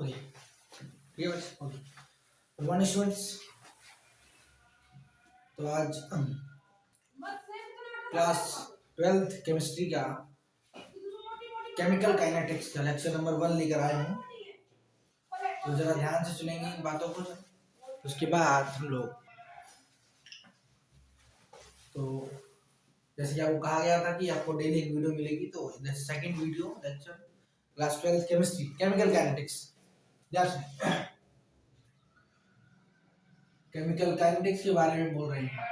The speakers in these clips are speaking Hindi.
ओके ठीक है बच्चे। Okay good morning students. तो आज क्लास 12th केमिस्ट्री का केमिकल काइनेटिक्स का लेक्चर नंबर 1 लेकर आए हूँ। तो जरा ध्यान से सुनेंगे इन बातों को। उसके बाद हम लोग तो जैसे कि आपको कहा गया था कि आपको डेली एक वीडियो मिलेगी, तो second video lecture class 12th chemistry chemical kinetics. Chemical kinetics के बारे में बोल रहे हैं।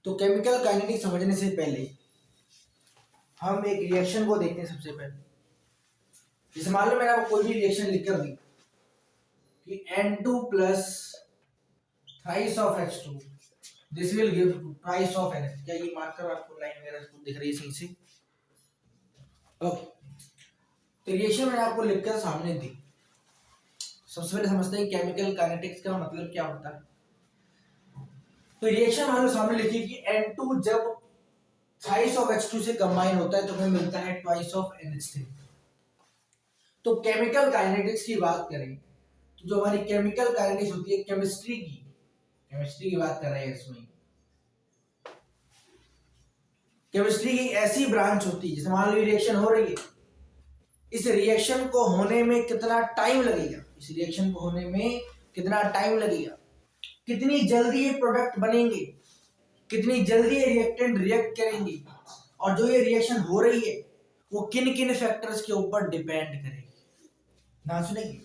तो केमिकल काइनेटिक्स समझने से पहले हम एक रिएक्शन को देखते हैं। सबसे पहले जैसे मान लो मैंने आपको कोई भी रिएक्शन लिख कर दी कि N2 plus thrice of H2 this will give twice of NH। क्या ये मार्कर आपको लाइन वगैरह दिख रही है सही से? ओके, तो रिएक्शन मैंने आपको लिखकर सामने दी। सबसे पहले समझते हैं केमिकल काइनेटिक्स का मतलब क्या होता है। तो रिएक्शन हमारे सामने लिखी कि N2 जब थ्राइस ऑफ H2 से कंबाइन होता है तो हमें मिलता है ट्वाइस ऑफ NH3। तो केमिकल काइनेटिक्स की बात करें तो जो हमारी केमिकल काइनेटिक्स होती है केमिस्ट्री की बात कर रहे हैं। इसमें केमिस्ट्री की ऐसी ब्रांच होती है, जैसे मान लो रिएक्शन हो रही है, इस रिएक्शन को होने में कितना टाइम लगेगा, कितनी जल्दी ये प्रोडक्ट बनेंगे, कितनी जल्दी ये रिएक्टेंट रिएक्ट करेंगे, और जो ये रिएक्शन हो रही है वो किन किन फैक्टर्स के ऊपर डिपेंड करेगी। ना सुनेंगे,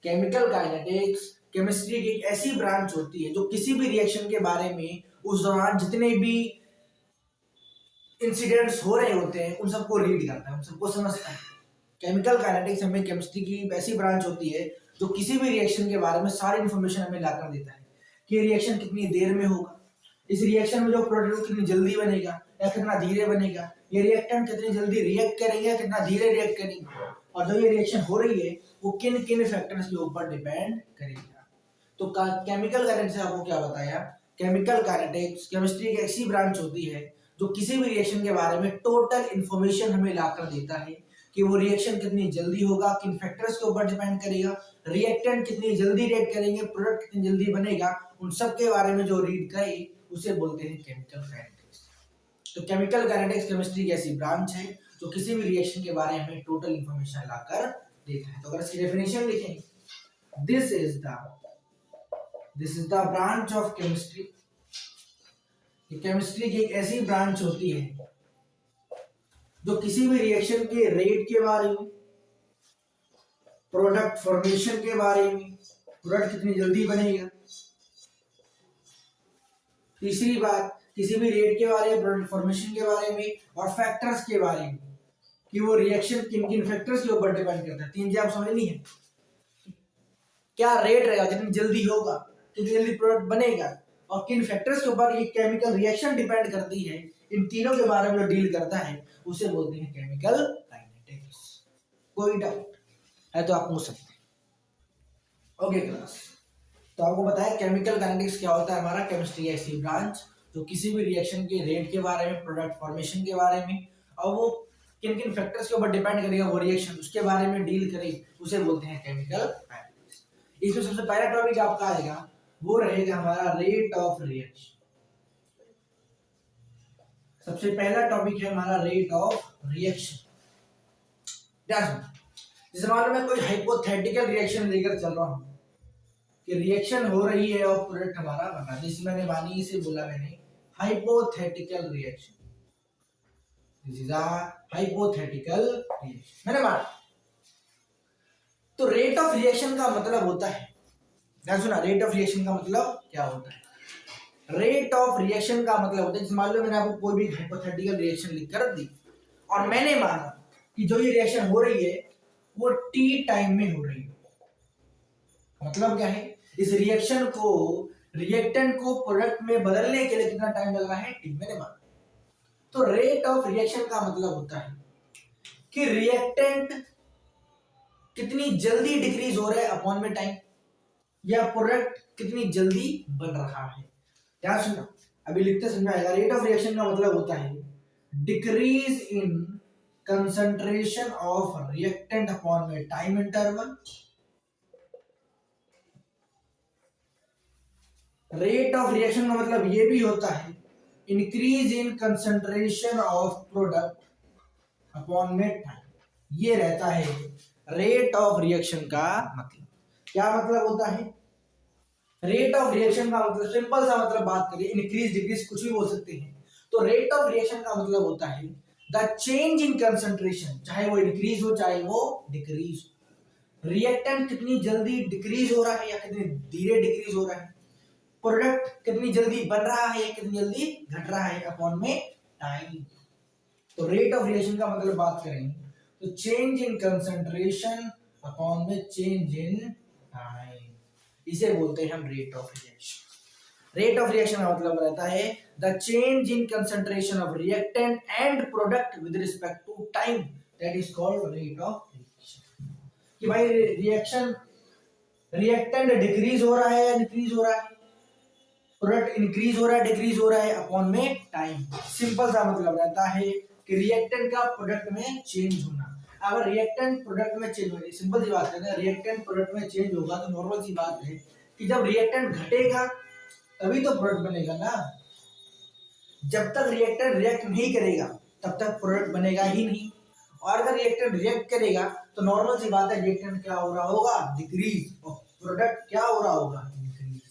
केमिकल काइनेटिक्स केमिस्ट्री की एक ऐसी ब्रांच होती है जो किसी भी रिएक्शन के बारे में उस दौरान जितने भी इंसिडेंट्स हो रहे होते हैं उन सबको रीड करता है, उन सबको समझता है। केमिकल काइनेटिक्स हमें केमिस्ट्री की ऐसी ब्रांच होती है जो किसी भी रिएक्शन के बारे में सारी इंफॉर्मेशन हमें लाकर देता है कि रिएक्शन कितनी देर में होगा, इस रिएक्शन में जो प्रोडक्ट कितनी जल्दी बनेगा या कितना धीरे बनेगा, ये रिएक्टेंट कितनी जल्दी रिएक्ट करेंगे या कितना धीरे रिएक्ट करेंगे, और जो ये रिएक्शन हो रही है वो किन किन फैक्टर्स के ऊपर डिपेंड करेगा। तो केमिकल काइनेटिक्स से आपको क्या बताया, केमिकल काइनेटिक्स केमिस्ट्री की ऐसी ब्रांच होती है जो किसी भी रिएक्शन के बारे में टोटल इंफॉर्मेशन हमें लाकर देता है कि वो रिएक्शन कितनी जल्दी होगा, किन फैक्टर्स के ऊपर डिपेंड करेगा, रिएक्टेंट कितनी जल्दी रिएक्ट करेंगे, प्रोडक्ट कितनी जल्दी बनेगा, उन सब के बारे में जो रीड करे उसे बोलते हैं केमिकल काइनेटिक्स। तो केमिकल काइनेटिक्स केमिस्ट्री की ऐसी ब्रांच है जो किसी भी रिएक्शन के बारे में टोटल इंफॉर्मेशन लाकर देता है। तो अगर इसकी डेफिनेशन लिखें, this is the branch of chemistry. Chemistry की एक ऐसी ब्रांच होती है जो किसी भी रिएक्शन के रेट के बारे में, प्रोडक्ट फॉर्मेशन के बारे में, प्रोडक्ट कितनी जल्दी बनेगा, तीसरी बात किसी भी रेट के बारे में, प्रोडक्ट फॉर्मेशन के बारे में, और फैक्टर्स के बारे में कि वो रिएक्शन किन किन फैक्टर्स के ऊपर डिपेंड करता है। तीन चीजें आप समझनी है, क्या रेट रहेगा, कितनी जल्दी होगा, कितनी जल्दी प्रोडक्ट बनेगा, और किन फैक्टर्स के ऊपर ये केमिकल रिएक्शन डिपेंड करती है। इन तीनों के बारे में जो डील करता है उसे बोलते हैं केमिकल काइनेटिक्स। कोई डाउट है तो आप पूछ सकते हैं। ओके क्लास, तो आपको बताया केमिकल काइनेटिक्स क्या होता है। हमारा केमिस्ट्री की ऐसी ब्रांच जो किसी भी रिएक्शन के रेट के बारे में, प्रोडक्ट फॉर्मेशन के बारे में, और वो किन किन फैक्टर्स के ऊपर डिपेंड करेगा वो रिएक्शन, उसके बारे में डील करे, उसे बोलते हैं केमिकल काइनेटिक्स। इसमें सबसे पहला टॉपिक आपका आएगा वो रहेगा हमारा रेट ऑफ रिएक्शन। सबसे पहला टॉपिक है हमारा रेट ऑफ रिएक्शन। जैसे मान लो मैं कोई हाइपोथेटिकल रिएक्शन लेकर चल रहा हूं कि रिएक्शन हो रही है और प्रोडक्ट हमारा बना, जैसे मैंने मानी इसे बोला मैंने hypothetical reaction. This is a hypothetical reaction मैंने माना। तो रेट ऑफ रिएक्शन का मतलब होता है, सुना, रेट ऑफ रिएक्शन का मतलब क्या होता है। रेट ऑफ रिएक्शन का मतलब होता है, मान लो मैंने आपको कोई भी हाइपोथेटिकल रिएक्शन लिख कर दी और मैंने माना कि जो ये रिएक्शन हो रही है वो टी टाइम में हो रही है। मतलब क्या है, इस रिएक्शन को, रिएक्टेंट को प्रोडक्ट में बदलने के लिए कितना टाइम लग रहा है, टी। मैंने माना। तो रेट ऑफ रिएक्शन का मतलब होता है कि रिएक्टेंट कितनी जल्दी डिक्रीज हो रहा है अपॉन में टाइम, या प्रोडक्ट कितनी जल्दी बन रहा है। ध्यान सुनना, अभी लिखते समझाएगा। रेट ऑफ रिएक्शन का मतलब होता है decrease in concentration of reactant upon में time interval, rate of reaction का मतलब ये भी होता है increase in concentration of product upon में टाइम, ये रहता है रेट ऑफ रिएक्शन का मतलब। क्या मतलब होता है रेट ऑफ रिएक्शन का मतलब? सिंपल सा मतलब बात करिए, इंक्रीज डिक्रीज कुछ भी बोल सकते हैं। तो रेट ऑफ रिएक्शन का मतलब होता है द चेंज इन कंसंट्रेशन, चाहे वो इंक्रीज हो चाहे वो डिक्रीज हो। रिएक्टेंट कितनी जल्दी डिक्रीज हो रहा है या कितनी धीरे डिक्रीज हो रहा है, प्रोडक्ट कितनी जल्दी बन रहा है या कितनी जल्दी घट रहा है, अपॉन में टाइम। तो रेट ऑफ रिएक्शन का मतलब बात करें तो चेंज इन कंसंट्रेशन अपॉन में चेंज इन टाइम, इसे बोलते हैं हम rate of reaction. Rate of reaction का मतलब रहता है the change in concentration of reactant and product with respect to time, that is called rate of reaction. कि भाई रिएक्शन रिएक्टेंट डिक्रीज हो रहा है या डिक्रीज हो रहा है, प्रोडक्ट इंक्रीज हो रहा है डिक्रीज हो रहा है, अपॉन में टाइम। सिंपल सा मतलब रहता है कि रिएक्टेंट का प्रोडक्ट में चेंज होना। अगर रिएक्टेंट प्रोडक्ट में चेंज होगी, सिंपल सी बात है, रिएक्टेंट प्रोडक्ट में चेंज होगा तो नॉर्मल सी बात है कि जब रिएक्टेंट घटेगा तभी तो प्रोडक्ट बनेगा ना। जब तक रिएक्टेंट रिएक्ट नहीं करेगा तब तक प्रोडक्ट बनेगा ही नहीं, और अगर रिएक्टेंट रिएक्ट करेगा तो नॉर्मल सी बात है रिएक्टेंट क्या हो रहा होगा, डिक्रीज, और प्रोडक्ट क्या हो रहा होगा, इंक्रीज।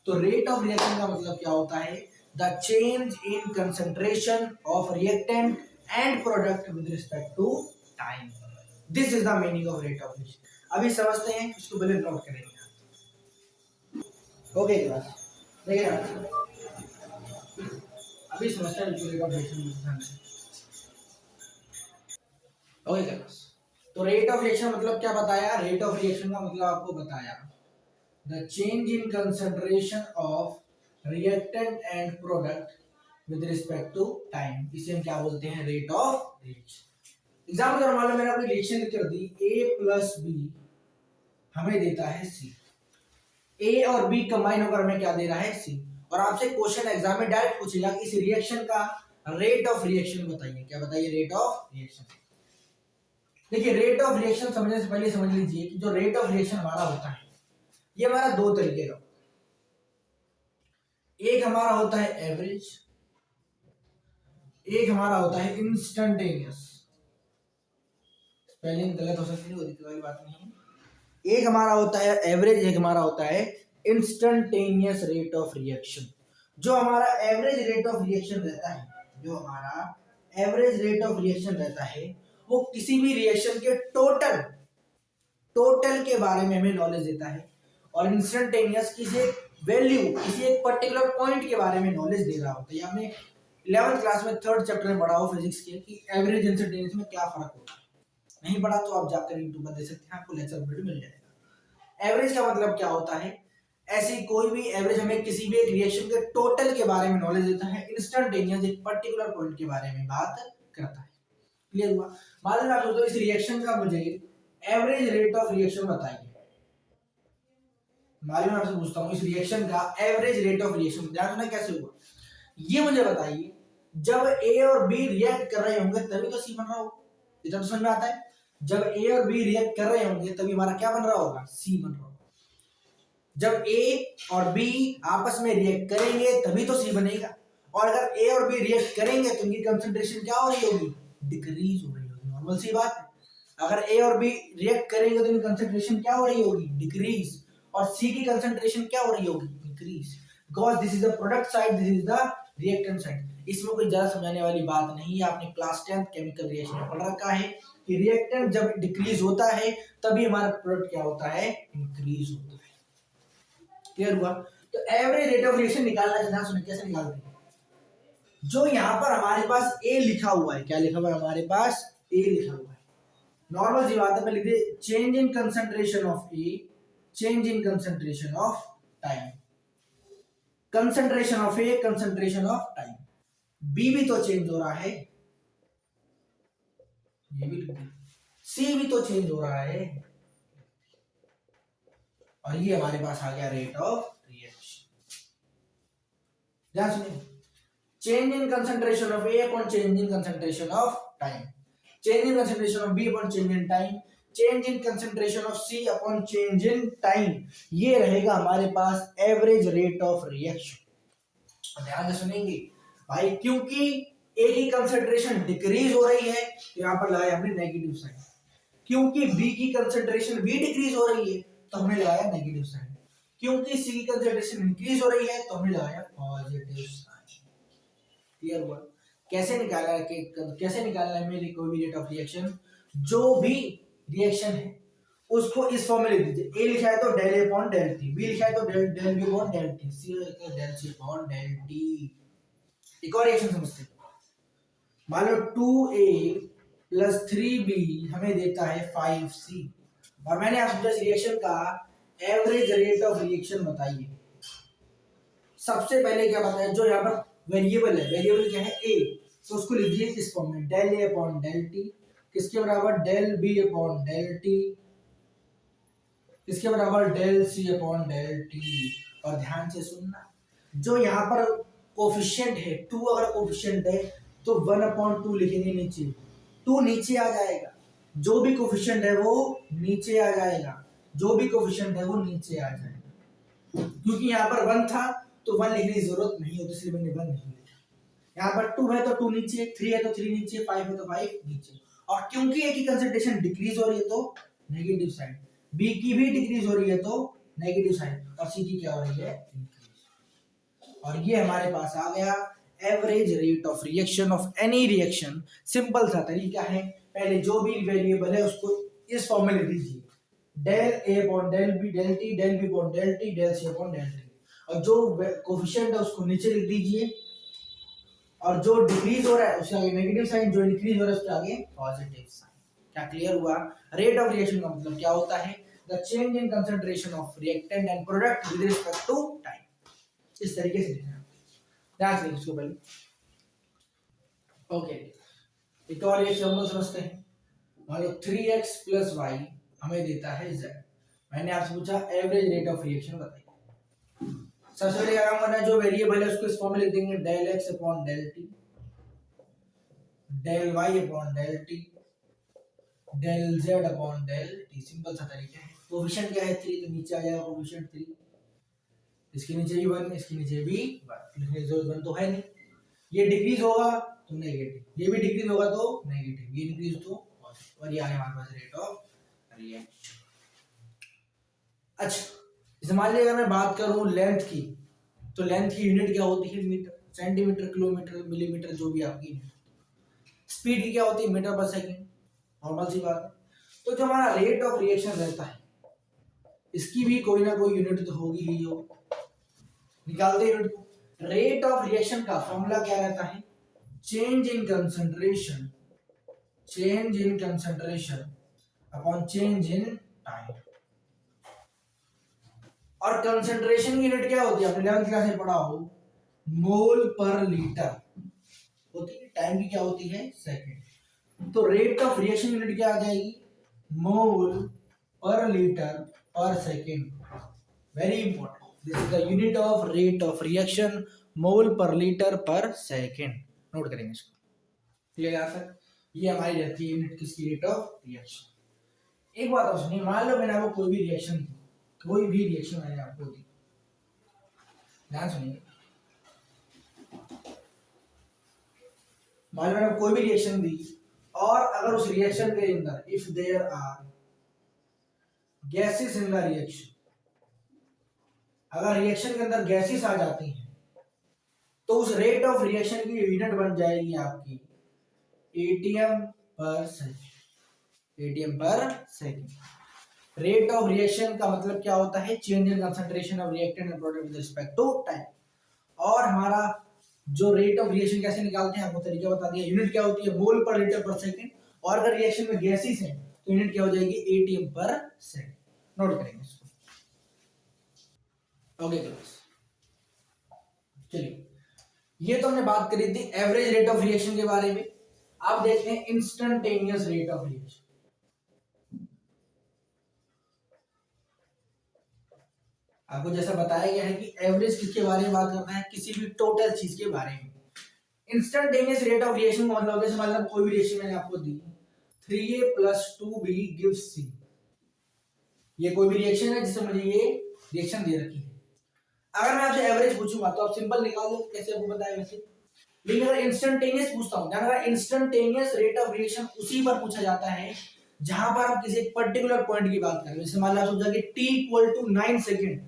तो रेट ऑफ रिएक्शन का मतलब क्या होता है the change in concentration of reactant and product with respect to time, this is the meaning of rate of reaction. अभी समझते हैं, इसको पहले नोट करेंगे। ओके क्लास, देखिए अभी समझते हैं rate of reaction. Okay class, तो रेट ऑफ रिएक्शन मतलब क्या बताया, रेट ऑफ रिएक्शन का मतलब आपको बताया the change in concentration of reactant and product with respect to time, इसे हम क्या बोलते हैं, रेट ऑफ रिएक्शन। एग्जाम्पल अगर मान लो मैंने अपनी रिएक्शन लिख कर दी a प्लस बी हमें देता है c, a और b कंबाइन होकर हमें क्या दे रहा है c, और आपसे क्वेश्चन एग्जाम में डायरेक्ट पूछेगा कि इस रिएक्शन का रेट ऑफ रिएक्शन बताइए। क्या बताइए, रेट ऑफ रिएक्शन। देखिए रेट ऑफ रिएक्शन समझने से पहले समझ लीजिए कि जो रेट ऑफ रिएक्शन हमारा होता है ये हमारा दो तरीके का, एक हमारा होता है एवरेज, एक हमारा होता है इंस्टेंटेनियस। स्पेलिंग गलत हो सकती है, दिक्कत वाली बात नहीं है। एक हमारा होता है एवरेज, एक हमारा होता है इंस्टेंटेनियस रेट ऑफ रिएक्शन। जो हमारा एवरेज रेट ऑफ रिएक्शन रहता है, जो हमारा एवरेज रेट ऑफ रिएक्शन रहता है वो किसी भी रिएक्शन के टोटल के बारे में हमें नॉलेज देता है, और इंस्टेंटेनियस किसी एक वैल्यू, किसी एक पर्टिकुलर पॉइंट के बारे में नॉलेज दे रहा होता है। हमने 11th क्लास में 3rd चैप्टर में पढ़ा हो फिजिक्स के कि एवरेज इंस्टेंटेनियस में क्या फर्क होता है। नहीं पढ़ा तो आप जाकर यूट्यूब पर देख सकते हैं, आपको लेक्चर वीडियो मिल जाएगा। एवरेज का मतलब क्या होता है, ऐसी कोई भी एवरेज हमें किसी भी एक रिएक्शन के टोटल के बारे में नॉलेज देता है। इंस्टेंटेनियस एक पर्टिकुलर पॉइंट के बारे में बात करता है। क्लियर हुआ? मान लो आप दोस्तों इस रिएक्शन का मुझे एवरेज रेट ऑफ रिएक्शन बताइए। मालूम आपसे पूछता हूँ इस रिएक्शन का एवरेज रेट ऑफ रिएक्शन ध्यान रखना कैसे हुआ, ये मुझे बताइए। जब ए और बी रिएक्ट कर रहे होंगे तभी तो सी बन रहा होगा, इतना तो समझ में आता है। जब ए और बी रिएक्ट कर रहे होंगे तभी हमारा क्या बन रहा होगा, सी बन रहा होगा। जब ए और बी आपस में रिएक्ट करेंगे तभी तो सी बनेगा, और अगर ए और बी रिएक्ट करेंगे तो इनकी कंसंट्रेशन क्या हो रही होगी, डिक्रीज हो रही होगी। नॉर्मल सी बात है, अगर ए और बी रिएक्ट करेंगे तो इनकी कंसंट्रेशन क्या हो रही होगी, डिक्रीज, और सी की कंसंट्रेशन क्या हो रही होगी, increase, because this is the product side, this is the reactant side. इसमें कोई ज्यादा समझाने वाली बात नहीं है, आपने क्लास 10th केमिकल रिएक्शन में पढ़ रखा है कि रिएक्टेंट जब डिक्रीज होता है तभी हमारा प्रोडक्ट क्या होता है, इंक्रीज होता है। क्लियर हुआ? तो एवरेज रेट ऑफ रिएक्शन निकालना है, सुनिए कैसे निकालते हैं। जो यहाँ पर हमारे पास ए लिखा हुआ है, क्या लिखा हुआ है हमारे पास, ए लिखा हुआ है। नॉर्मल सी बात है, पहले लिखिए change in concentration of A, change in concentration of time, concentration of A, concentration of time. B भी तो चेंज हो रहा है, ये भी लिख, सी भी तो चेंज हो रहा है, और ये हमारे पास आ गया रेट ऑफ रिएक्शन। ध्यान सुनिए, change in concentration of A upon change in concentration of time. Change in concentration of B upon change in time, change in concentration of C upon change in time, ये रहेगा हमारे पास एवरेज रेट ऑफ रिएक्शन। ध्यान से सुनेंगे भाई, क्योंकि ए की कंसंट्रेशन डिक्रीज हो रही है, यहाँ पर लगाया हमने नेगेटिव साइन। क्योंकि बी की कंसंट्रेशन भी डिक्रीज हो रही है तो हमने लगाया नेगेटिव साइन। क्योंकि सी की कंसंट्रेशन इंक्रीज हो रही है तो हमने लगाया पॉजिटिव साइन। क्लियर हुआ? कैसे निकालना है कैसे निकालना है मेरी कोई भी रेट ऑफ रिएक्शन? जो भी रिएक्शन है उसको इस फॉर्म में लिख दीजिए। ए लिखा है तो del A upon del t, B लिखा है तो del del B upon del t, C लिखा है del C upon del t. एक और रिएक्शन समझते हैं। मान लो 2a प्लस 3b हमें देता है 5c, और मैंने आपसे इस रिएक्शन का एवरेज रेट ऑफ रिएक्शन बताइए। सबसे पहले क्या बताया, जो यहाँ पर वेरिएबल है, वेरिएबल क्या है a, तो उसको लिखिए इस फॉर्म में, del A upon del T, किसके बराबर del B upon del T, किसके बराबर del C upon del T. और ध्यान से सुनना, जो यहाँ पर कोफिशिएंट है 2, अगर कोफिशिएंट है तो 1/2 लिखेंगे नीचे, 2 नीचे आ जाएगा, जो भी कोफिशिएंट है वो नीचे आ जाएगा, जो भी कोफिशिएंट है वो नीचे आ जाएगा। क्योंकि यहाँ पर 1 था तो 1 लिखने की जरूरत नहीं होती, इसलिए मैंने 1 नहीं लिखा। यहाँ पर 2 है तो 2 नीचे, 3 है तो 3 नीचे, 5 है तो 5 नीचे। और क्योंकि ए की कंसंट्रेशन डिक्रीज हो रही है तो नेगेटिव साइन, बी की भी डिक्रीज हो रही है तो नेगेटिव साइन, और सी की क्या हो रही है, इंक्रीज। और ये हमारे पास आ गया average rate of reaction of any reaction. Simple सा तरीका है, पहले जो भी वेरिएबल है उसको इस फॉर्म में लिख दीजिए, del A upon del B del T, del B upon del T, del C upon del T, और जो कोफिशिएंट है उसको नीचे लिख दीजिए, और जो डिक्रीज हो रहा है उसके आगे नेगेटिव साइन, जो इंक्रीज हो रहा है उसके आगे पॉजिटिव साइन। क्या क्लियर हुआ? रेट ऑफ रिएक्शन का मतलब क्या होता है? The change in concentration of reactant and product with respect to time. इस तरीके से लिखना, ध्यान से इसको पहले। ओके, एक और एग्जांपल समझते हैं। मान लो 3x प्लस वाई हमें देता है z। मैंने आपसे पूछा एवरेज रेट ऑफ रिएक्शन बताइए। सबसे पहले क्या काम करना है, जो वेरिएबल है उसको इस फॉर्म में लिख देंगे, del x upon del T, del y upon del T, del z upon del T. Simple सा तरीका है। कोफिशिएंट क्या है 3, तो नीचे आ जाएगा कोफिशिएंट 3, इसके नीचे भी 1, इसके नीचे भी 1, लिखने की जरूरत 1 तो है नहीं। ये डिक्रीज होगा तो नेगेटिव, ये भी डिक्रीज होगा तो नेगेटिव, ये डिक्रीज तो पॉजिटिव, और ये आया हमारे पास रेट ऑफ रिएक्शन। अच्छा, इस मान लीजिए अगर मैं बात करूं लेंथ की, तो लेंथ की यूनिट क्या होती है, मीटर, सेंटीमीटर, किलोमीटर, मिलीमीटर, जो भी आपकी यूनिट। स्पीड की क्या होती है, मीटर पर सेकंड, नॉर्मल सी बात है। तो जो हमारा रेट ऑफ रिएक्शन रहता है इसकी भी कोई ना कोई यूनिट तो होगी ही हो, निकालते हैं यूनिट को। रेट ऑफ रिएक्शन का फॉर्मूला क्या रहता है, change in concentration, change in concentration upon change in time. और कंसंट्रेशन की यूनिट क्या होती है, आपने 11th क्लास में पढ़ा हो, मोल पर लीटर होती है, टाइम की क्या होती है, सेकंड। तो रेट ऑफ रिएक्शन यूनिट क्या आ जाएगी, मोल per litre per second. Very important, this is the unit of rate of reaction, mole per litre per second. Note करेंगे इसको, क्लियर है सर? ये हमारी रहती है यूनिट किसकी, रेट ऑफ रिएक्शन। एक बात और सुनिए, मान लो मैंने आपको कोई भी रिएक्शन दी, कोई भी रिएक्शन मैंने आपको दी, ध्यान सुनिए, मान लो मैंने कोई भी रिएक्शन दी, और अगर उस रिएक्शन के अंदर if there are gases in the reaction, अगर रिएक्शन के अंदर गैसेस आ जाती हैं तो उस रेट ऑफ रिएक्शन की यूनिट बन जाएगी आपकी ATM per second. ATM per second. Rate of reaction का मतलब क्या होता है, change in concentration of reactant and product with respect to time. और हमारा जो रेट ऑफ रिएक्शन कैसे निकालते हैं आपको तरीका बता दिया, यूनिट क्या होती है, मोल पर लीटर पर सेकंड, और अगर रिएक्शन में गैसेस हैं तो यूनिट क्या हो जाएगी, एटीएम पर सेकंड। नोट करेंगे इसको। ओके क्लास, चलिए, ये तो हमने बात करी थी एवरेज रेट ऑफ रिएक्शन के बारे में। आप देखते हैं इंस्टेंटेनियस रेट ऑफ रिएक्शन। आपको जैसा बताया गया है कि एवरेज किसके बारे में बात करता है, किसी भी टोटल चीज के बारे में। इंस्टेंटेनियस रेट ऑफ रिएक्शन का मतलब, जैसे मान लो कोई भी रिएक्शन मैंने आपको दी, 3a+2b gives c। ये कोई भी रिएक्शन है जिससे मुझे ये रिएक्शन दे रखी है। अगर मैं आपसे एवरेज पूछूंगा तो आप सिंपल निकाल दो, कैसे आपको बताया वैसे। लेकिन अगर इंस्टेंटेनियस पूछता हूं, अगर इंस्टेंटेनियस रेट ऑफ रिएक्शन उसी पर पूछा जाता है जहां पर आप किसी एक पर्टिकुलर पॉइंट की बात करें। जैसे मान लो आप समझा कि t = 9 सेकंड,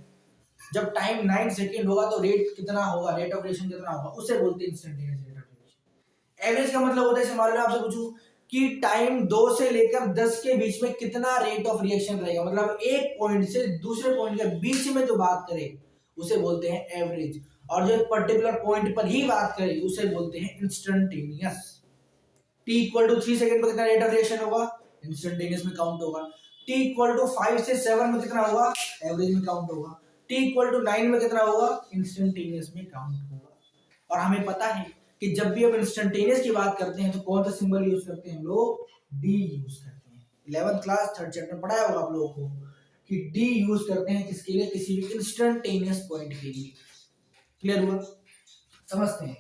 जब टाइम 9 सेकंड होगा तो रेट कितना होगा, रेट ऑफ रिएक्शन कितना होगा, उसे बोलते हैं instantaneous rate of reaction. Average का मतलब होता है, जैसे मान लो आपसे पूछूं कि टाइम 2 से लेकर 10 के बीच में कितना रेट ऑफ रिएक्शन रहेगा, मतलब एक पॉइंट से दूसरे पॉइंट के बीच में जो बात करें उसे बोलते हैं एवरेज। और जो पर्टिकुलर पॉइंट पर ही बात करें उसे बोलते हैं इंस्टेंटेनियस। t = 3 सेकंड पर कितना रेट ऑफ रिएक्शन होगा, इंस्टेंटेनियस में काउंट होगा। t = 5 से 7 में कितना होगा, एवरेज में काउंट होगा। t = 9 में कितना होगा, इंस्टेंटेनियस में काउंट होगा। और हमें पता है कि जब भी हम इंस्टेंटेनियस की बात करते हैं तो कौन सा सिंबल यूज करते हैं हम लोग, d यूज करते हैं। 11th क्लास 3rd चैप्टर पढ़ाया होगा आप लोगों को कि d यूज करते हैं किसके लिए, किसी भी इंस्टेंटेनियस पॉइंट के लिए। क्लियर हुआ, समझते हैं।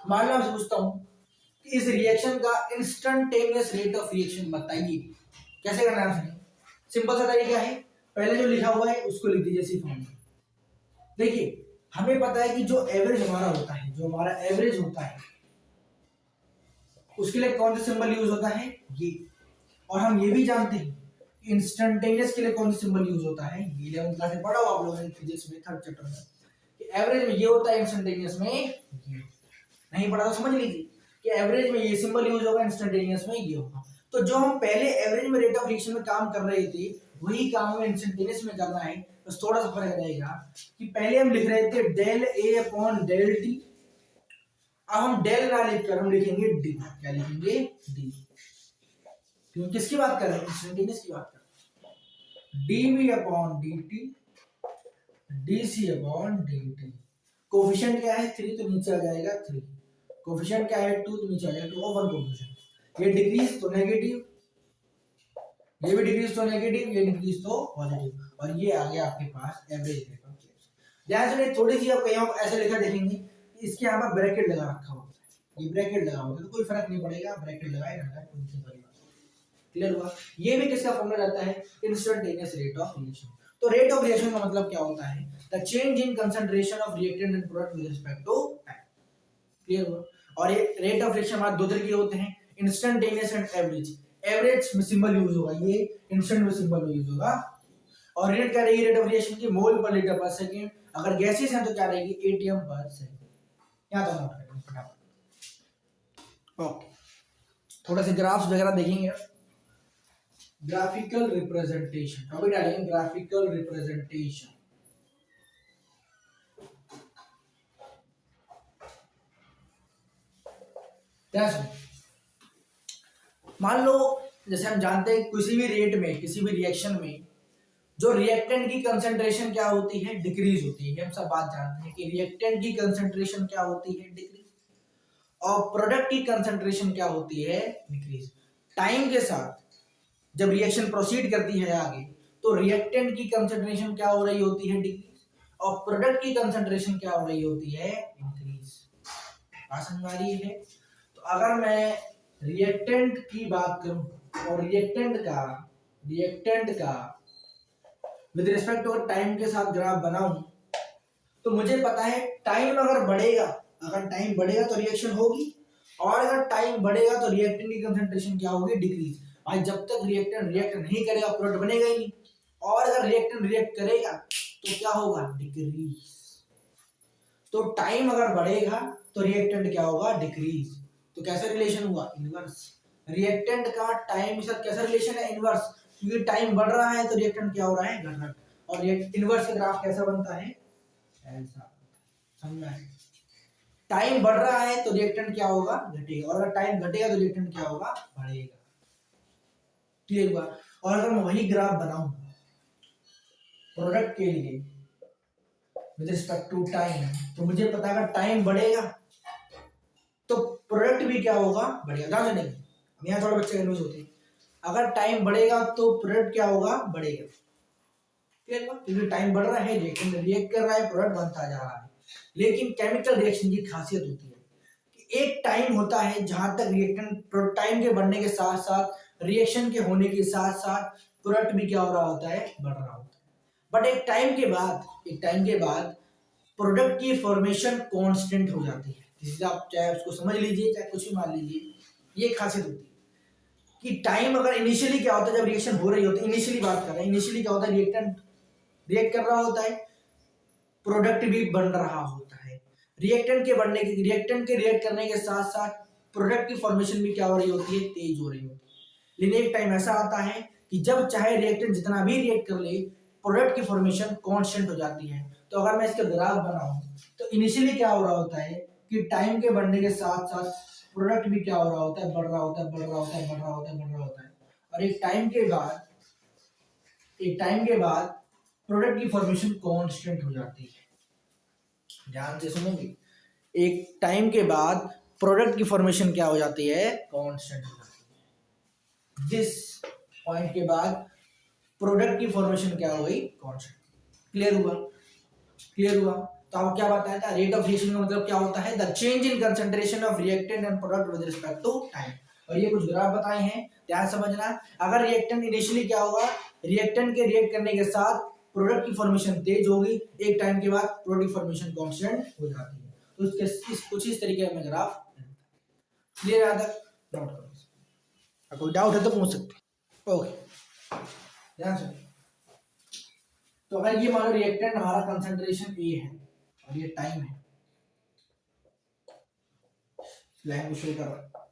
मान लो आपसे पूछता हूं कि इस रिएक्शन का इंस्टेंटेनियस रेट ऑफ रिएक्शन बताइए, कैसे करना है आपने। सिंपल सा तरीका है, पहले जो लिखा हुआ है उसको लिख दीजिए इसी फॉर्म में। देखिए हमें पता है कि जो एवरेज हमारा होता है, जो हमारा एवरेज होता है उसके लिए कौन सा सिंबल यूज होता है, ये। और हम ये भी जानते हैं कि इंस्टेंटेनियस के लिए कौन सा सिंबल यूज होता है, ये 11th क्लास में पढ़ा हो आप लोगों ने फिजिक्स में 3rd चैप्टर में कि एवरेज में ये होता है, इंस्टेंटेनियस में ये। नहीं पढ़ा तो समझ लीजिए कि एवरेज में ये सिंबल यूज होगा, इंस्टेंटेनियस में ये होगा। तो जो हम पहले एवरेज में रेट ऑफ रिएक्शन में काम कर रहे थे वही काम हमें इंस्टेंटेनियस में करना है। बस थोड़ा सा फर्क रहेगा कि पहले हम लिख रहे थे del A upon del T, अब हम डेल ना लिखकर हम लिखेंगे डी। क्या लिखेंगे, डी। क्यों, किसकी बात कर रहे हैं, इंस्टेंटेनियस की बात कर रहे हैं। DV upon D T, DC upon D T. Coefficient क्या है 3 तो नीचे आ जाएगा 3, कोफिशिएंट क्या है 2 तो नीचे आ जाएगा 2, और 1 कोफिशिएंट। ये डिक्रीज तो नेगेटिव, ये भी डिक्रीज तो नेगेटिव, ये डिक्रीज तो पॉजिटिव, और ये आ गया आपके पास एवरेज रेट ऑफ रिएक्शन। ध्यान से थोड़ी सी आप कहीं ऐसे लिखा देखेंगे, इसके यहाँ पर ब्रैकेट लगा रखा होता है, ये ब्रैकेट लगा होता है तो कोई फर्क नहीं पड़ेगा, ब्रैकेट लगाए रखा है, कोई दिक्कत वाली बात नहीं। क्लियर हुआ। ये भी किसका फॉर्मूला रहता है, इंस्टेंटेनियस रेट ऑफ रिएक्शन। तो रेट ऑफ रिएक्शन का मतलब क्या होता है, the change in concentration of reactant and product with respect to time. Clear हुआ। और ये रेट ऑफ रिएक्शन हमारे दो तरह के होते हैं, इंस्टेंटेनियस एंड एवरेज। एवरेज में सिंबल यूज होगा ये, इंस्टेंट में सिंबल यूज होगा। और रेट क्या रहेगी, रेट ऑफ रिएक्शन की मोल पर लीटर पर सेकंड। अगर गैसेस हैं तो क्या रहेगी, एटीएम पर सेकंड। यहां तक नोट करेंगे फटाफट। ओके, थोड़ा से ग्राफ्स वगैरह देखेंगे। ग्राफिकल रिप्रेजेंटेशन टॉपिक डालेंगे, ग्राफिकल रिप्रेजेंटेशन। मान लो जैसे हम जानते हैं किसी भी रेट में, किसी भी रिएक्शन में जो रिएक्टेंट की कंसंट्रेशन क्या होती है, डिक्रीज होती है। हम सब बात जानते हैं कि रिएक्टेंट की कंसंट्रेशन क्या होती है, डिक्रीज, और प्रोडक्ट की कंसंट्रेशन क्या होती है, डिक्रीज। टाइम के साथ जब रिएक्शन प्रोसीड करती है आगे तो रिएक्टेंट की कंसंट्रेशन क्या हो रही होती है, डिक्रीज, और प्रोडक्ट की कंसंट्रेशन क्या हो रही होती है, इंक्रीज। बात समझ आ रही है। तो अगर मैं रिएक्टेंट की बात करूं और रिएक्टेंट का विद रिस्पेक्ट टू टाइम के साथ ग्राफ बनाऊं तो मुझे पता है टाइम अगर बढ़ेगा तो रिएक्शन होगी, और अगर टाइम बढ़ेगा तो रिएक्टेंट की कंसंट्रेशन क्या होगी, डिक्रीज। भाई जब तक रिएक्टेंट रिएक्ट नहीं करेगा प्रोडक्ट बनेगा ही नहीं, और अगर रिएक्टेंट रिएक्ट करेगा तो क्या होगा, डिक्रीज। तो टाइम अगर बढ़ेगा तो रिएक्टेंट क्या होगा, डिक्रीज। तो कैसा रिलेशन हुआ, इनवर्स। रिएक्टेंट का टाइम के साथ कैसा रिलेशन है, इनवर्स। क्योंकि टाइम बढ़ रहा है तो रिएक्टेंट क्या हो रहा है, घट रहा है। और इनवर्स का ग्राफ कैसा बनता है, ऐसा। समझा है। टाइम बढ़ रहा है तो रिएक्टेंट क्या होगा, घटेगा, और अगर टाइम घटेगा तो रिएक्टेंट क्या होगा, बढ़ेगा। क्लियर हुआ। और अगर मैं वही ग्राफ बनाऊं प्रोडक्ट के लिए विद रिस्पेक्ट टू टाइम, तो मुझे पता है अगर टाइम बढ़ेगा तो प्रोडक्ट भी क्या होगा, बढ़ेगा। ध्यान से नहीं, यहाँ थोड़ा बच्चे कन्फ्यूज होते हैं। अगर टाइम बढ़ेगा तो प्रोडक्ट क्या होगा, बढ़ेगा। क्लियर हुआ। क्योंकि टाइम बढ़ रहा है, रिएक्टेंट रिएक्ट कर रहा है, प्रोडक्ट बनता जा रहा है। लेकिन केमिकल रिएक्शन की खासियत होती है कि एक टाइम होता है जहां तक रिएक्टेंट टाइम के बढ़ने के साथ साथ रिएक्शन के होने के साथ साथ प्रोडक्ट भी क्या हो रहा होता है, बढ़ रहा होता है। बट एक टाइम के बाद प्रोडक्ट की फॉर्मेशन कांस्टेंट हो जाती है। जिससे आप चाहे उसको समझ लीजिए चाहे कुछ भी मान लीजिए, ये खासियत होती है कि टाइम अगर इनिशियली क्या होता है, जब रिएक्शन हो रही होती है, इनिशियली बात कर रहे हैं, इनिशियली क्या होता है, रिएक्टेंट रिएक्ट कर रहा होता है, प्रोडक्ट भी बन रहा होता है। रिएक्टेंट के रिएक्ट करने के साथ साथ प्रोडक्ट की फॉर्मेशन भी क्या हो रही होती है, तेज हो रही होती है। लेकिन एक टाइम ऐसा आता है कि जब चाहे रिएक्टेंट जितना भी रिएक्ट कर ले, प्रोडक्ट की फॉर्मेशन कांस्टेंट हो जाती है। तो अगर मैं इसका ग्राफ बनाऊं तो इनिशियली क्या हो रहा होता है कि टाइम के बढ़ने के साथ साथ प्रोडक्ट भी क्या हो रहा होता है, बढ़ रहा होता है, बढ़ रहा होता है, बढ़ रहा होता है, बढ़ रहा होता है। और एक टाइम के बाद प्रोडक्ट की फॉर्मेशन कांस्टेंट हो जाती है। ध्यान से सुनोगे, एक टाइम के बाद प्रोडक्ट की फॉर्मेशन क्या हो जाती है, कांस्टेंट हो जाती है। जिस पॉइंट के बाद प्रोडक्ट की फॉर्मेशन क्या हो गई, कांस्टेंट। क्लियर हुआ। तो आपको क्या बताया था, रेट ऑफ रिएक्शन का मतलब क्या होता है, the change in concentration of reactant and product with respect to time. और ये कुछ ग्राफ बताए हैं, ध्यान समझना। अगर रिएक्टेंट इनिशियली क्या होगा, रिएक्टेंट के रिएक्ट करने के साथ प्रोडक्ट की फॉर्मेशन तेज होगी, एक टाइम के बाद प्रोडक्ट की फॉर्मेशन कांस्टेंट हो जाती है। तो इसके कुछ इस तरीके में ग्राफ। क्लियर है तक, नोट करो। कोई डाउट है तो पूछ सकते। ओके, ध्यान से। तो अगर ये मान लो रिएक्टेंट हमारा कंसंट्रेशन ए है और ये टाइम है, लाइन को शो कर रहा है।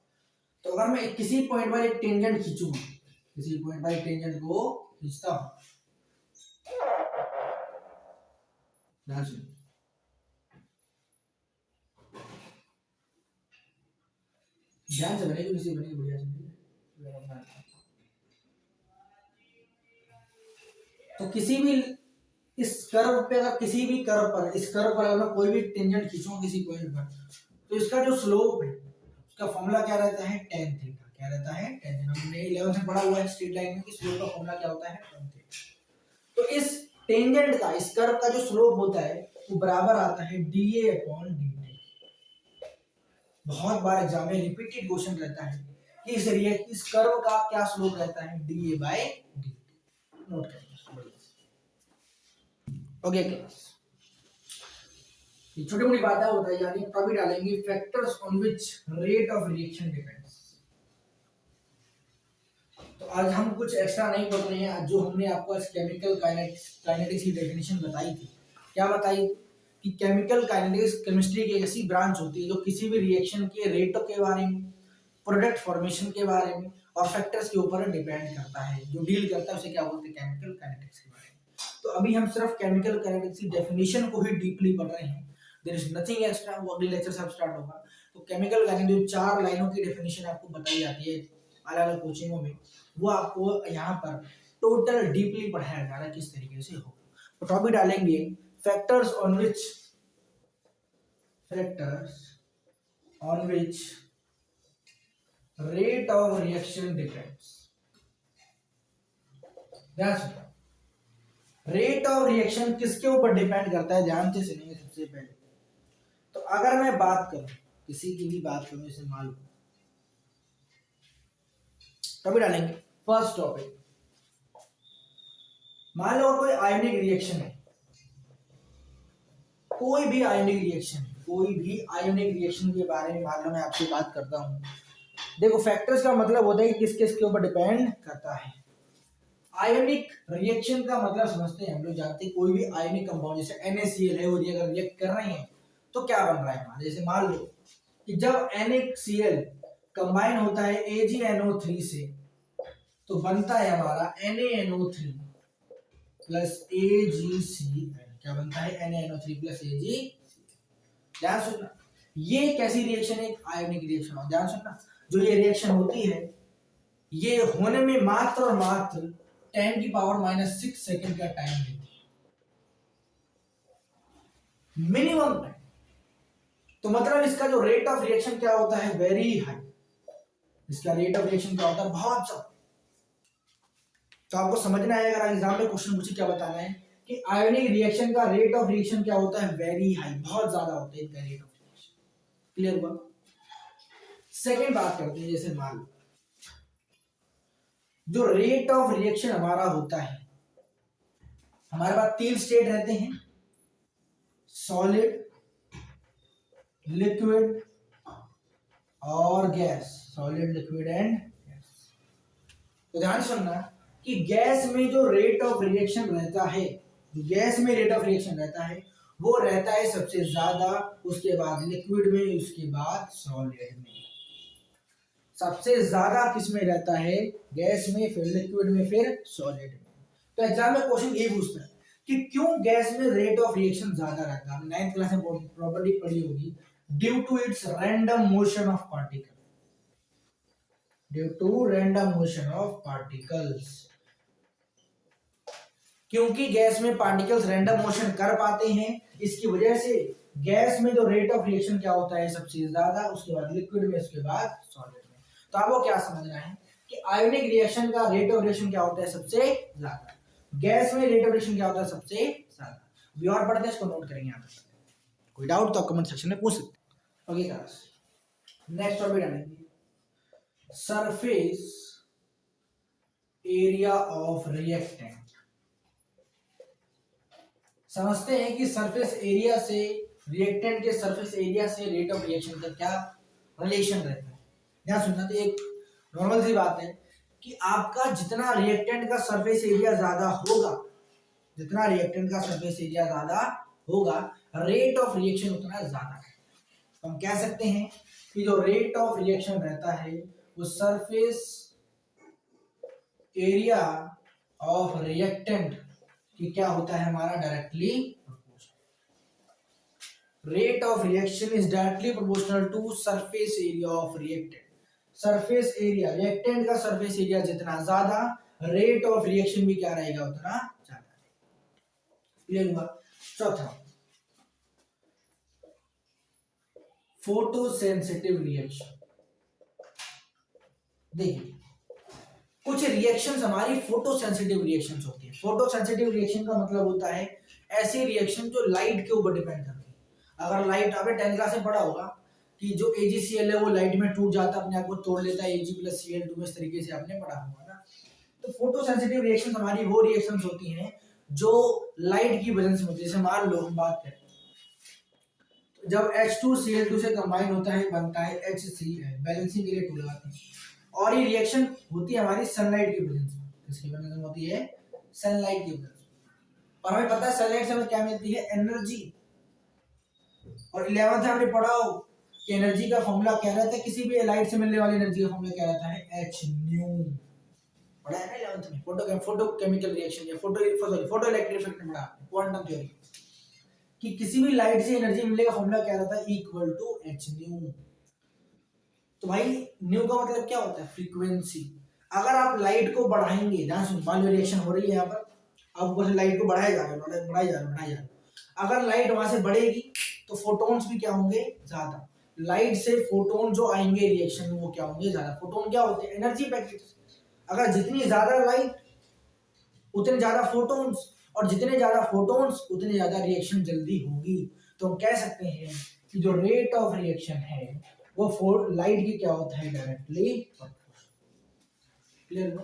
तो अगर मैं किसी पॉइंट पर एक टेंजेंट खींचूंगा, किसी पॉइंट पर एक टेंजेंट को खींचता हूं, ध्यान से, बनेगी, किसी बनेगी बढ़िया से। तो किसी भी इस कर्व पे, अगर किसी भी कर्व पर, इस कर्व पर अगर मैं कोई भी टेंजेंट खींचूंगा किसी पॉइंट पर, तो इसका जो स्लोप है उसका फॉर्मूला क्या रहता है, tan थीटा। क्या रहता है, tan थीटा। हमने 11th में पढ़ा हुआ है स्ट्रेट लाइन में कि स्लोप का फॉर्मूला क्या होता है, tan थीटा। तो इस टेंजेंट का, इस कर्व का जो स्लोप होता है वो बराबर आता है dA/dt। बहुत बार एग्जाम में रिपीटेड क्वेश्चन रहता है कि इस कर्व का क्या स्लोप रहता है, dA/dt। नोट करें ओके क्लास। ये छोटी मोटी बातें बताई जा रही है। कभी डालेंगे factors on which rate of reaction depends. तो आज हम कुछ एक्स्ट्रा नहीं पढ़ रहे हैं। जो हमने आपको आज केमिकल काइनेटिक्स की डेफिनेशन बताई थी, क्या बताई कि केमिकल काइनेटिक्स केमिस्ट्री की ऐसी ब्रांच होती है जो किसी भी रिएक्शन के रेट के बारे में, प्रोडक्ट फॉर्मेशन के बारे में और फैक्टर्स के ऊपर डिपेंड करता है। जो डील करता है उसे क्या बोलते हैं, केमिकल काइनेटिक्स के बारे में। तो अभी हम सिर्फ केमिकल काइनेटिक्स की डेफिनेशन को ही डीपली पढ़ रहे हैं। There is nothing extra. वो अगले लेक्चर से अब स्टार्ट होगा। तो केमिकल काइनेटिक्स जो 4 लाइनों की डेफिनेशन आपको बताई जाती है अलग अलग कोचिंगों में, वो आपको यहाँ पर टोटल डीपली पढ़ाया जा रहा है किस तरीके से हो। तो टॉपिक डालेंगे factors on which rate of reaction depends. Rate of reaction किसके ऊपर डिपेंड करता है, ध्यान से सुनिए। सबसे पहले तो अगर मैं बात करूं, किसी की भी बात करूं, इसे मान लो, तभी डालेंगे फर्स्ट टॉपिक। मान लो कोई आयनिक रिएक्शन है, कोई भी आयनिक रिएक्शन के बारे में मान लो मैं आपसे बात करता हूं। देखो फैक्टर्स का मतलब होता है कि किस किस के ऊपर डिपेंड करता है। आयोनिक रिएक्शन का मतलब समझते हैं हम लोग, जानते हैं कोई भी आयोनिक कंपाउंड जैसे NaCl है, वो अगर रिएक्ट कर रहे हैं तो क्या बन रहा है हमारे। जैसे मान लो कि जब NaCl कंबाइन होता है AgNO3 से तो बनता है हमारा NaNO3 प्लस AgCl। क्या बनता है, NaNO3 प्लस Ag। ध्यान सुनना, ये कैसी रिएक्शन है, आयोनिक रिएक्शन। ध्यान सुनना, जो ये रिएक्शन होती है ये होने में मात्र और मात्र 10⁻⁻⁶ सेकंड का टाइम लेती है, मिनिमम टाइम। तो मतलब इसका जो रेट ऑफ रिएक्शन क्या होता है, वेरी हाई। इसका रेट ऑफ रिएक्शन क्या होता है, बहुत ज्यादा। तो आपको समझना है, अगर एग्जाम में क्वेश्चन मुझे क्या बताना है कि आयोनिक रिएक्शन का रेट ऑफ रिएक्शन क्या होता है, वेरी हाई, बहुत ज्यादा होता है इनका रेट ऑफ रिएक्शन। क्लियर हुआ। सेकेंड बात करते हैं, जैसे मान लो जो रेट ऑफ रिएक्शन हमारा होता है, हमारे पास तीन स्टेट रहते हैं, सॉलिड, लिक्विड और gas, solid, liquid and gas. तो ध्यान सुनना कि गैस में जो रेट ऑफ रिएक्शन रहता है, गैस में रेट ऑफ रिएक्शन रहता है वो रहता है सबसे ज्यादा, उसके बाद लिक्विड में, उसके बाद सॉलिड में। सबसे ज्यादा किस में रहता है? गैस में, फिर लिक्विड में, फिर सॉलिड में। तो एग्जाम में क्वेश्चन ये पूछता है कि क्यों गैस में रेट ऑफ रिएक्शन ज्यादा रहता है। 9th क्लास में प्रॉपर्टी पढ़ी होगी, due to its random motion of particle, due to random motion of particles. क्योंकि गैस में पार्टिकल्स रैंडम मोशन कर पाते हैं, इसकी वजह से गैस में जो रेट ऑफ रिएक्शन क्या होता है सबसे ज्यादा, उसके बाद लिक्विड में, उसके बाद सॉलिड में। तो आपको क्या समझना है कि आयोनिक रिएक्शन का रेट ऑफ रिएक्शन क्या होता है सबसे ज्यादा, गैस में रेट ऑफ रिएक्शन क्या होता है सबसे ज्यादा। अभी और पढ़ते हैं, इसको नोट करेंगे यहाँ पे। कोई डाउट तो कमेंट सेक्शन में पूछ सकते हैं। ओके क्लास, नेक्स्ट टॉपिक डालेंगे सरफेस एरिया ऑफ रिएक्टेंट। समझते हैं कि सरफेस एरिया से, रिएक्टेंट के सरफेस एरिया से रेट ऑफ रिएक्शन का क्या रिलेशन रहता है। ध्यान सुनना, तो एक नॉर्मल सी बात है कि आपका जितना रिएक्टेंट का सरफेस एरिया ज्यादा होगा, जितना रिएक्टेंट का सरफेस एरिया ज्यादा होगा, रेट ऑफ रिएक्शन उतना ज्यादा है। तो हम कह सकते हैं कि जो रेट ऑफ रिएक्शन रहता है वो सरफेस एरिया ऑफ रिएक्टेंट कि क्या होता है हमारा, directly proportional. Rate of reaction is directly proportional to surface area of reactant. Surface area, reactant का सरफेस एरिया जितना ज्यादा, रेट ऑफ रिएक्शन भी क्या रहेगा उतना ज्यादा। क्लियर हुआ? चौथा, फोटोसेंसिटिव रिएक्शन। देखिए कुछ रिएक्शंस हमारी फोटोसेंसिटिव रिएक्शंस होती है। फोटोसेंसिटिव रिएक्शन का मतलब होता है ऐसी रिएक्शन जो लाइट के ऊपर डिपेंड करती है। अगर लाइट, आपने 10th क्लास में पढ़ा होगा कि जो AgCl है वो लाइट में टूट जाता है, अपने आप को तोड़ लेता है, Ag+Cl2 इस तरीके से आपने पढ़ा होगा ना। तो फोटोसेंसिटिव रिएक्शंस हमारी वो रिएक्शंस होती हैं जो लाइट की वजह से होती है। जैसे मान लो हम बात करें, जब H2Cl2 से कंबाइन होता है बनता है HCl, बैलेंसिंग के लिए टू लगाते हैं, और ये रिएक्शन होती है हमारी सनलाइट की वजह से। किसकी वजह से होती है? सनलाइट की वजह से। और हमें पता है सनलाइट से हमें क्या मिलती है? एनर्जी। और 11th में आपने पढ़ा हो कि एनर्जी का फॉर्मूला क्या रहता है, किसी भी लाइट से मिलने वाली एनर्जी का फॉर्मूला क्या रहता है? Hν। पढ़ा है ना 11th में? फोटो केमिकल रिएक्शन या फोटो इलेक्ट्रिक इफेक्ट में पढ़ा, क्वांटम थ्योरी, कि किसी भी लाइट से एनर्जी मिलने का फॉर्मूला क्या रहता है? Equal to Hν। तो भाई न्यू का मतलब क्या होता है? फ्रीक्वेंसी। अगर आप लाइट को बढ़ाएंगे, ध्यान सुन, मान लो रिएक्शन हो रही है यहाँ पर, आप ऊपर से लाइट को बढ़ाया जा रहा है, बढ़ाया जा रहा है। अगर लाइट वहां से बढ़ेगी तो फोटॉन्स भी क्या होंगे? ज्यादा। लाइट से फोटोन जो आएंगे रिएक्शन में वो क्या होंगे? ज्यादा। फोटोन क्या होते हैं? Energy packets. अगर जितनी ज्यादा लाइट उतने ज्यादा फोटोन्स, और जितने ज्यादा फोटोन्स उतनी ज्यादा रिएक्शन जल्दी होगी। तो हम कह सकते हैं कि जो रेट ऑफ रिएक्शन है वो लाइट की क्या होता है? Directly clear.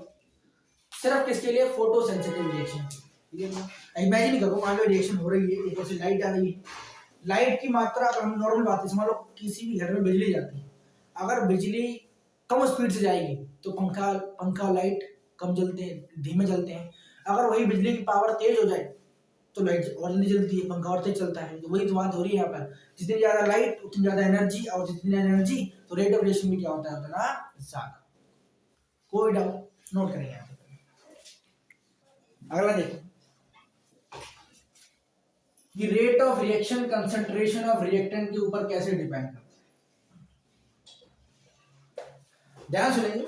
सिर्फ किसके लिए? Photo sensitive reaction. Clear. Imagine करो, मान लो रिएक्शन हो रही है, ऊपर से लाइट आ रही है, लाइट की मात्रा, अगर हम नॉर्मल बात है, समझ लो किसी भी घर में बिजली जाती है, अगर बिजली कम स्पीड से जाएगी तो पंखा लाइट कम जलते हैं, धीमे जलते हैं। अगर वही बिजली की पावर तेज हो जाए तो लाइट और जल्दी जलती है, पंखा और तेज चलता है। तो वही तो बात हो रही है यहाँ पर, जितनी ज्यादा लाइट उतनी ज्यादा एनर्जी, और जितनी ज्यादा एनर्जी तो रेट ऑफ रिएक्शन भी क्या होता है? उतना ज्यादा। कोई डाउट? नोट करेंगे यहाँ पे। अगला देखो, कि rate of reaction concentration of reactant के ऊपर कैसे डिपेंड करता है। ध्यान सुनेंगे,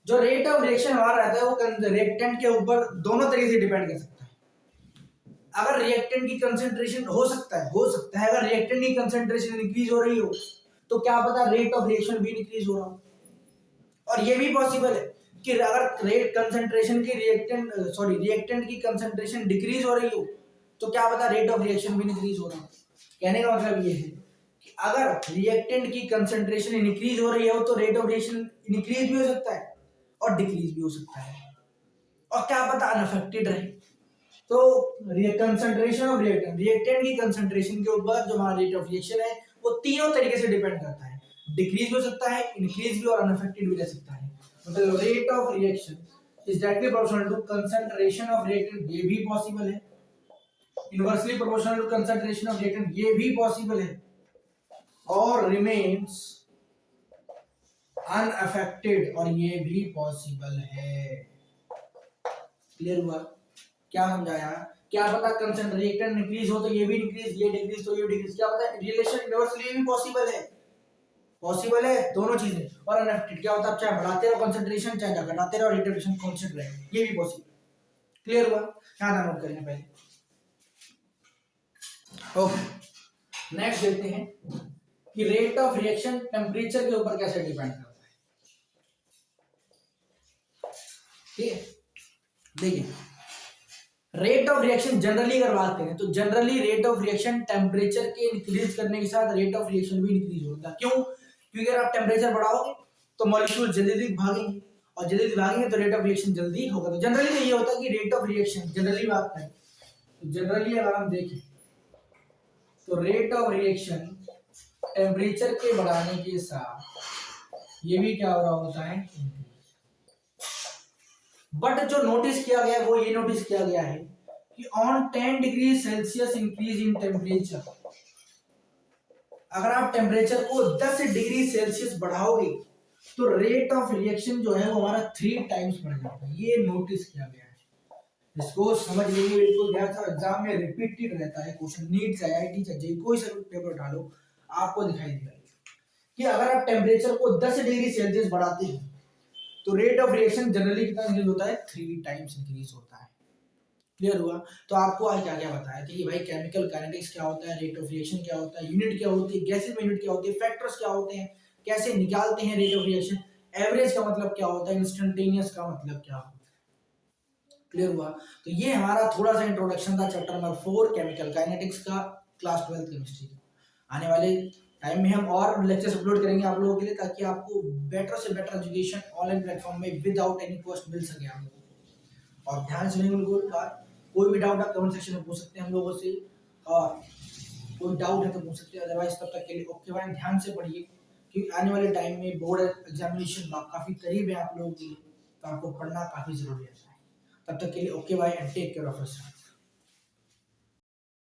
जो रेट ऑफ रिएक्शन हमारा रहता है वो रिएक्टेंट के ऊपर दोनों तरीके से डिपेंड कर सकता है। अगर रिएक्टेंट की कंसंट्रेशन हो सकता है अगर रिएक्टेंट की कंसंट्रेशन इंक्रीज हो रही हो तो क्या पता रेट ऑफ रिएक्शन भी इंक्रीज हो रहा हो। और ये भी पॉसिबल है कि अगर रेट कंसंट्रेशन की रिएक्टेंट की कंसंट्रेशन डिक्रीज हो रही हो तो क्या पता रेट ऑफ रिएक्शन भी इंक्रीज हो रहा हो। कहने का मतलब ये है कि अगर रिएक्टेंट की कंसंट्रेशन इंक्रीज हो रही हो तो रेट ऑफ रिएक्शन इंक्रीज भी हो सकता है, और डिक्रीज भी हो सकता है, और क्या पता अनअफेक्टेड रहे। तो कंसंट्रेशन ऑफ रिएक्टेंट, रिएक्टेंट की कंसंट्रेशन के ऊपर जो हमारा रेट ऑफ रिएक्शन है वो तीनों तरीके से डिपेंड करता है, डिक्रीज भी हो सकता है, इंक्रीज भी और अनअफेक्टेड भी रह सकता है। मतलब rate of reaction is directly proportional to concentration of reactant, ये भी पॉसिबल है, inversely proportional to concentration of reactant, ये भी पॉसिबल है, और रिमेन्स अनअफेक्टेड, और ये भी पॉसिबल है। क्लियर हुआ? क्या समझाया? क्या पता कंसंट्रेशन रिएक्टेंट इंक्रीज हो तो ये भी इंक्रीज, ये डिक्रीज तो ये डिक्रीज, क्या पता रिलेशन इनवर्सली भी पॉसिबल है, पॉसिबल है दोनों चीजें। और अनअफेक्टेड क्या होता है, चाहे बढ़ाते रहो कंसंट्रेशन चाहे घटाते रहो, रेट ऑफ रिएक्शन कांस्टेंट रहेगा, ये भी पॉसिबल। क्लियर हुआ? क्या नोट करेंगे पहले। ओके, नेक्स्ट देखते हैं कि रेट ऑफ रिएक्शन टेम्परेचर के ऊपर कैसे डिपेंड करता है। ठीक है, देखिए रेट ऑफ रिएक्शन जनरली अगर बात करें तो generally rate of reaction temperature के इंक्रीज करने के साथ रेट ऑफ रिएक्शन भी इंक्रीज होता है। क्यों? क्योंकि अगर आप टेम्परेचर बढ़ाओगे तो मॉलिक्यूल जल्दी भागेंगे, और जल्दी भागेंगे तो रेट ऑफ रिएक्शन जल्दी होगा। तो जनरली तो ये होता है कि रेट ऑफ रिएक्शन जनरली बात करें तो जनरली अगर हम देखें तो रेट ऑफ रिएक्शन टेम्परेचर के बढ़ाने के साथ ये भी क्या हो रहा होता है, बट जो नोटिस किया गया है वो ये नोटिस किया गया है कि on 10 degree Celsius increase in temperature, अगर आप टेम्परेचर को 10 डिग्री सेल्सियस बढ़ाओगे तो रेट ऑफ रिएक्शन जो है वो हमारा 3 टाइम्स बढ़ जाता है। ये नोटिस किया गया है, इसको समझ लीजिए बिल्कुल ध्यान से। एग्जाम में रिपीटेड रहता है क्वेश्चन, नीट से आईआईटी से जे कोई सा पेपर उठा लो आपको दिखाई देगा कि अगर आप टेम्परेचर को 10 डिग्री सेल्सियस बढ़ाते हैं तो रेट ऑफ रिएक्शन जनरली कितना इंक्रीज होता है, 3 टाइम्स इंक्रीज होता है। क्लियर हुआ? तो आपको आज क्या क्या बताया कि भाई केमिकल काइनेटिक्स क्या होता है, रेट ऑफ रिएक्शन क्या होता है, यूनिट क्या होती है, गैसेस में यूनिट क्या होती है, फैक्टर्स क्या होते हैं, कैसे निकालते हैं रेट ऑफ रिएक्शन, एवरेज का मतलब क्या होता है, इंस्टेंटेनियस का मतलब क्या होता है। क्लियर हुआ? तो ये हमारा थोड़ा सा इंट्रोडक्शन था चैप्टर नंबर 4 केमिकल काइनेटिक्स का, क्लास 12 केमिस्ट्री का। आने वाले टाइम में हम और लेक्चर्स अपलोड करेंगे आप लोगों के लिए, ताकि आपको बेटर से बेटर एजुकेशन ऑनलाइन प्लेटफॉर्म में विदाउट एनी कॉस्ट मिल सके आप लोगों को। और ध्यान से बिल्कुल, कोई भी डाउट आप कमेंट सेक्शन में पूछ सकते हैं हम लोगों से, और कोई डाउट है तो पूछ सकते हैं। अदरवाइज तब तक के लिए ओके भाई, ध्यान से पढ़िए क्योंकि आने वाले टाइम में बोर्ड एग्जामिनेशन काफी करीब है आप लोगों के लिए, तो आपको पढ़ना काफी जरूरी है। तब तक के लिए ओके भाई, and take care of yourself.